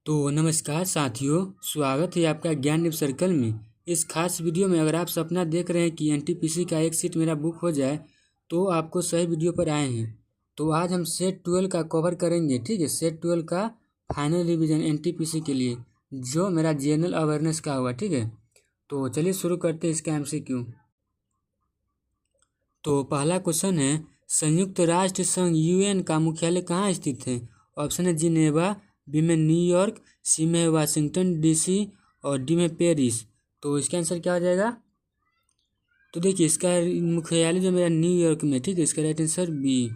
तो नमस्कार साथियों, स्वागत है आपका ज्ञान निप सर्कल में। इस खास वीडियो में अगर आप सपना देख रहे हैं कि एनटीपीसी का एक सीट मेरा बुक हो जाए तो आपको सही वीडियो पर आए हैं। तो आज हम सेट 12 का कवर करेंगे, ठीक है। सेट 12 का फाइनल रिवीजन एनटीपीसी के लिए जो मेरा जनरल अवेयरनेस का हुआ, ठीक है। तो चलिए शुरू करते हैं इसका एमसीक्यू। तो पहला क्वेश्चन है, संयुक्त राष्ट्र संघ यूएन का मुख्यालय कहाँ स्थित है? ऑप्शन है जिनेवा, बी में न्यूयॉर्क, सी में वाशिंगटन डीसी और डी में पेरिस। तो इसका आंसर क्या हो जाएगा? तो देखिए, इसका मुख्यालय जो मेरा न्यूयॉर्क में, ठीक है। इसका राइट आंसर बी।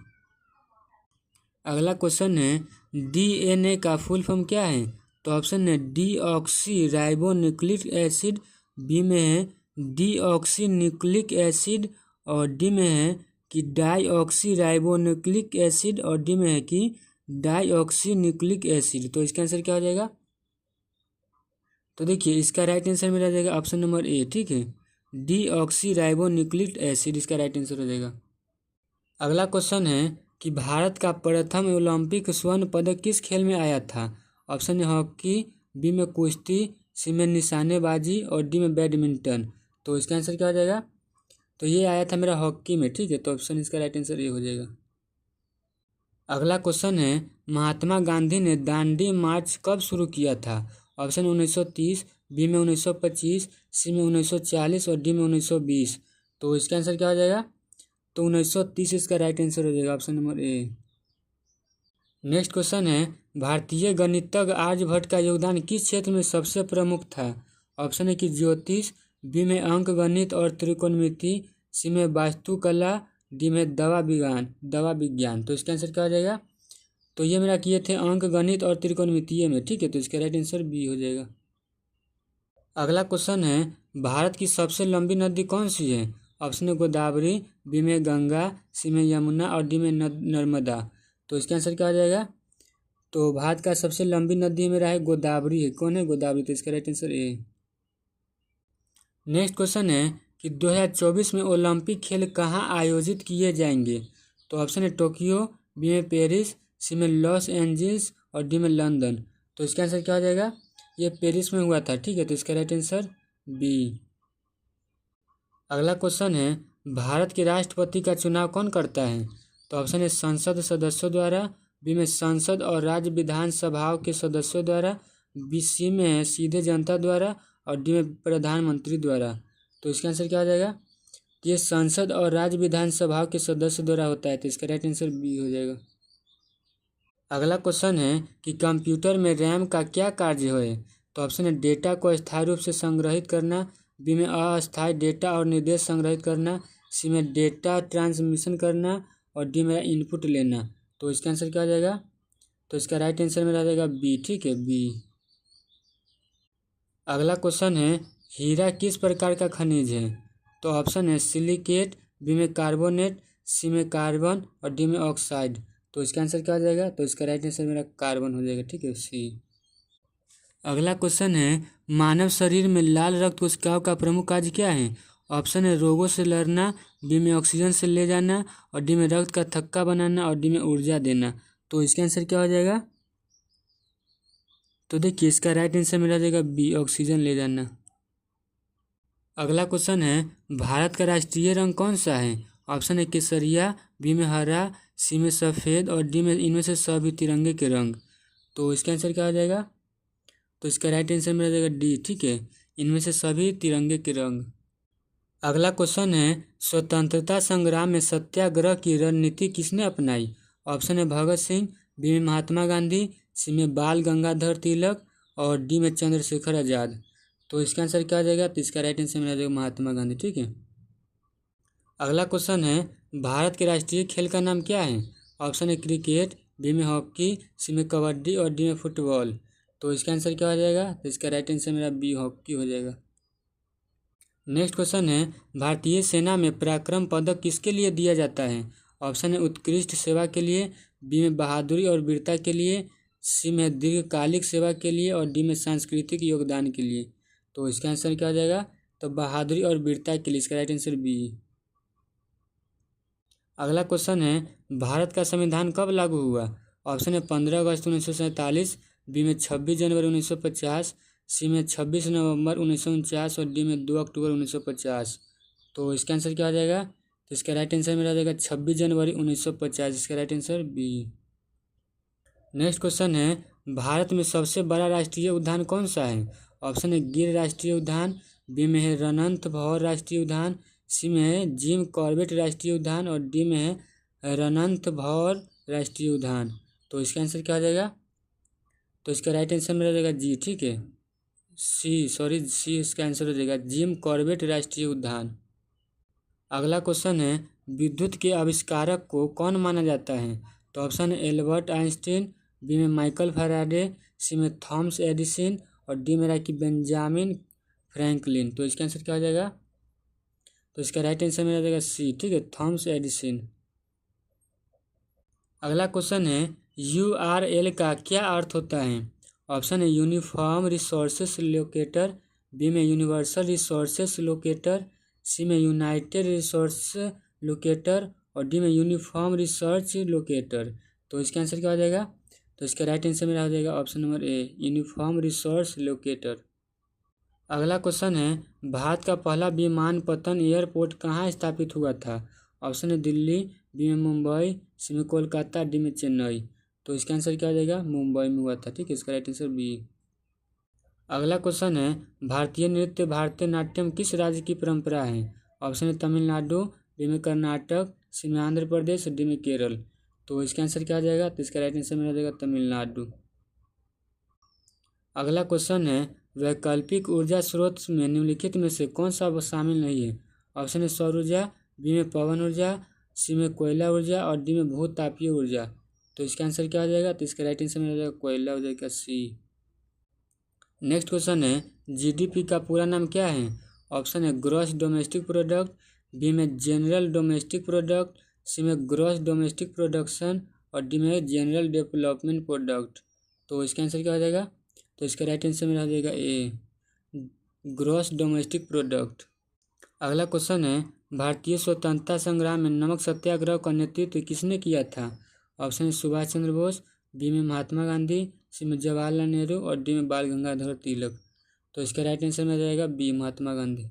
अगला क्वेश्चन है, डीएनए का फुल फॉर्म क्या है? तो ऑप्शन है deoxy ribo nucleic acid, B में है डीऑक्सी न्यूक्लिक एसिड और डी में है कि डाईऑक्सी राइबो न्यूक्लिक एसिड और डी में है कि डाईऑक्सी न्यूक्लिक एसिड। तो इसका आंसर क्या हो जाएगा? तो देखिए, इसका राइट आंसर मेरा जाएगा ऑप्शन नंबर ए, ठीक है। डीऑक्सी राइबो न्यूक्लिक एसिड इसका राइट आंसर हो जाएगा। अगला क्वेश्चन है कि भारत का प्रथम ओलंपिक स्वर्ण पदक किस खेल में आया था? ऑप्शन है हॉकी, बी में कुश्ती, सी में निशानेबाजी और डी में बैडमिंटन। तो इसका आंसर क्या हो जाएगा? तो ये आया था मेरा हॉकी में, ठीक है। तो ऑप्शन इसका राइट आंसर ये हो जाएगा। अगला क्वेश्चन है, महात्मा गांधी ने दांडी मार्च कब शुरू किया था? ऑप्शन 1930, बी में 1925, सी में 1940 और डी में 1920। तो इसका आंसर क्या हो जाएगा? तो 1930 इसका राइट आंसर हो जाएगा, option number A. Next question है, भारतीय गणितज्ञ आर्यभट्ट का योगदान किस क्षेत्र में सबसे प्रमुख था? ऑप्शन है कि ज्योतिष, बी में अंक गणित और त्रिकोणमिति, सी में वास्तुकला, डी में दवा विज्ञान। तो इसका आंसर क्या हो जाएगा? तो ये मेरा किए थे अंक गणित और त्रिकोणमितीय में, ठीक है। तो इसका राइट आंसर बी हो जाएगा। अगला क्वेश्चन है, भारत की सबसे लंबी नदी कौन सी है? ऑप्शन है गोदावरी, बी में गंगा, सी में यमुना और डी में नर्मदा। तो इसका आंसर क्या हो जाएगा? तो भारत का सबसे लंबी नदी मेरा है गोदावरी है। कौन है? गोदावरी। तो इसका right answer A. Next question है कि 2024 में ओलंपिक खेल कहाँ आयोजित किए जाएंगे? तो ऑप्शन है टोक्यो, बी में पेरिस, सी में लॉस एंजल्स और डी में लंदन। तो इसका आंसर क्या हो जाएगा? ये पेरिस में हुआ था, ठीक है। तो इसका राइट आंसर बी। अगला क्वेश्चन है, भारत के राष्ट्रपति का चुनाव कौन करता है? तो ऑप्शन है संसद सदस्यों द्वारा, बी में संसद और राज्य विधानसभाओं के सदस्यों द्वारा, बी सी में है सीधे जनता द्वारा और डी में प्रधानमंत्री द्वारा। तो इसका आंसर क्या हो जाएगा? ये संसद और राज्य विधानसभाओं के सदस्य द्वारा होता है। तो इसका राइट आंसर बी हो जाएगा। अगला क्वेश्चन है कि कंप्यूटर में रैम का क्या कार्य है? तो ऑप्शन है डेटा को स्थायी रूप से संग्रहित करना, बी में अस्थायी डेटा और निर्देश संग्रहित करना, सी में डेटा ट्रांसमिशन करना और डी में इनपुट लेना। तो इसका आंसर क्या हो जाएगा? तो इसका राइट आंसर मेरा आ जाएगा बी, ठीक है, बी। अगला क्वेश्चन है, हीरा किस प्रकार का खनिज है? तो ऑप्शन है सिलिकेट, बी में कार्बोनेट, सी में कार्बन और डी में ऑक्साइड। तो इसका आंसर क्या हो जाएगा? तो इसका राइट आंसर मेरा कार्बन हो जाएगा, ठीक है, सी। अगला क्वेश्चन है, मानव शरीर में लाल रक्त कोशिकाओं का प्रमुख कार्य क्या है? ऑप्शन है रोगों से लड़ना, बी में ऑक्सीजन से ले जाना और डी में रक्त का थक्का बनाना और डी में ऊर्जा देना। तो इसका आंसर क्या हो जाएगा? तो देखिए, इसका राइट आंसर मेरा आ जाएगा बी, ऑक्सीजन ले जाना। अगला क्वेश्चन है, भारत का राष्ट्रीय रंग कौन सा है? ऑप्शन है केसरिया, बी में हरा, सी में सफ़ेद और डी में इनमें से सभी तिरंगे के रंग। तो इसका आंसर क्या हो जाएगा? तो इसका राइट आंसर मेरा जाएगा डी, ठीक है, इनमें से सभी तिरंगे के रंग। अगला क्वेश्चन है, स्वतंत्रता संग्राम में सत्याग्रह की रणनीति किसने अपनाई? ऑप्शन है भगत सिंह, बी में महात्मा गांधी, सी में बाल गंगाधर तिलक और डी में चंद्रशेखर आज़ाद। तो इसका आंसर क्या आ जाएगा? तो इसका राइट आंसर मेरा जाएगा महात्मा गांधी, ठीक है। अगला क्वेश्चन है, भारत के राष्ट्रीय खेल का नाम क्या है? ऑप्शन है क्रिकेट, बी में हॉकी, सी में कबड्डी और डी में फुटबॉल। तो इसका आंसर क्या हो जाएगा? तो इसका राइट आंसर मेरा बी, हॉकी हो जाएगा। नेक्स्ट क्वेश्चन है, भारतीय सेना में पराक्रम पदक किसके लिए दिया जाता है? ऑप्शन है उत्कृष्ट सेवा के लिए, बी में बहादुरी और वीरता के लिए, सी में दीर्घकालिक सेवा के लिए और डी में सांस्कृतिक योगदान के लिए। तो इसका आंसर क्या हो जाएगा? तो बहादुरी और वीरता के लिए। इसका राइट आंसर बी। अगला क्वेश्चन है, भारत का संविधान कब लागू हुआ? ऑप्शन है 15 अगस्त 1947, बी में 26 जनवरी 1950, सी में 26 नवंबर 1949 और डी में 2 अक्टूबर 1950। तो इसका आंसर क्या हो जाएगा? तो इसका राइट आंसर मेरा हो जाएगा 26 जनवरी 1950। इसका right answer B. Next question है, भारत में सबसे बड़ा राष्ट्रीय उद्यान कौन सा है? ऑप्शन है गिर राष्ट्रीय उद्यान, बी में है रणथंभौर राष्ट्रीय उद्यान, सी में है जिम कॉर्बेट राष्ट्रीय उद्यान और डी में है रणथंभौर राष्ट्रीय उद्यान। तो इसका आंसर क्या हो जाएगा? तो इसका राइट आंसर मेरा हो जाएगा जी। ठीक है, सी इसका आंसर हो जाएगा जिम कॉर्बेट राष्ट्रीय उद्यान। अगला क्वेश्चन है, विद्युत के आविष्कारक को कौन माना जाता है? तो ऑप्शन है एल्बर्ट आइंस्टीन, बी में माइकल फैराडे, सी में थॉमस एडिसन और डी में रहा कि बेंजामिन फ्रैंकलिन। तो इसका आंसर क्या हो जाएगा? तो इसका राइट आंसर मेरा हो जाएगा सी। ठीक है, थॉमस एडिसन। अगला क्वेश्चन है, URL का क्या अर्थ होता है? ऑप्शन है यूनिफॉर्म रिसोर्सेस लोकेटर, बी में यूनिवर्सल रिसोर्सेस लोकेटर, सी में यूनाइटेड रिसोर्स लोकेटर और डी में यूनिफॉर्म रिसर्च लोकेटर। तो इसका आंसर क्या हो जाएगा? तो इसका राइट आंसर मेरा हो जाएगा option number A, uniform resource locator. अगला क्वेश्चन है, भारत का पहला विमानपत्तन एयरपोर्ट कहाँ स्थापित हुआ था? ऑप्शन है दिल्ली, बी में मुंबई, सी में कोलकाता, डी में चेन्नई। तो इसका आंसर क्या हो जाएगा? मुंबई में हुआ था। ठीक है, इसका राइट आंसर बी। अगला क्वेश्चन है, भारतीय नृत्य भारतीय नाट्यम किस राज्य की परंपरा है? ऑप्शन है तमिलनाडु, बी में कर्नाटक, सी में आंध्र प्रदेश, डी में केरल। तो इसका आंसर क्या आ जाएगा? तो इसका राइट आंसर मेरा हो जाएगा तमिलनाडु। अगला क्वेश्चन है, वैकल्पिक ऊर्जा स्रोत में निम्नलिखित में से कौन सा शामिल नहीं है? ऑप्शन है सौर ऊर्जा, बी में पवन ऊर्जा, सी में कोयला ऊर्जा और डी में भूतापीय ऊर्जा। तो इसका आंसर क्या हो जाएगा? तो इसका राइट आंसर मेरा हो जाएगा कोयला हो जाएगा सी। नेक्स्ट क्वेश्चन है, GDP का पूरा नाम क्या है? ऑप्शन है ग्रॉस डोमेस्टिक प्रोडक्ट, बी में जनरल डोमेस्टिक प्रोडक्ट, सी में ग्रॉस डोमेस्टिक प्रोडक्शन और डी में जनरल डेवलपमेंट प्रोडक्ट। तो इसका आंसर क्या हो जाएगा? तो इसका राइट आंसर मेरा हो जाएगा ए, ग्रॉस डोमेस्टिक प्रोडक्ट। अगला क्वेश्चन है, भारतीय स्वतंत्रता संग्राम में नमक सत्याग्रह का नेतृत्व किसने किया था? ऑप्शन है सुभाष चंद्र बोस, बी में महात्मा गांधी, सी में जवाहरलाल नेहरू और डी में बाल गंगाधर तिलक। तो इसका राइट आंसर में जाएगा बी, महात्मा गांधी।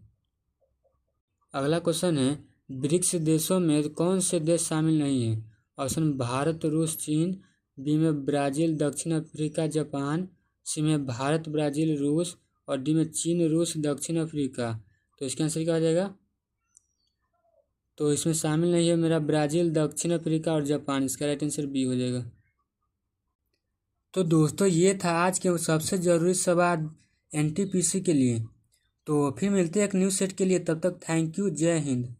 अगला क्वेश्चन है, ब्रिक्स देशों में कौन से देश शामिल नहीं है? ऑप्शन भारत, रूस, चीन, बी में ब्राज़ील, दक्षिण अफ्रीका, जापान, सी में भारत, ब्राज़ील, रूस और डी में चीन, रूस, दक्षिण अफ्रीका। तो इसका आंसर क्या हो जाएगा? तो इसमें शामिल नहीं है मेरा ब्राज़ील, दक्षिण अफ्रीका और जापान। इसका राइट आंसर बी हो जाएगा। तो दोस्तों ये था आज के सबसे ज़रूरी सवाल NTPC के लिए। तो फिर मिलते हैं एक न्यू सेट के लिए, तब तक थैंक यू, जय हिंद।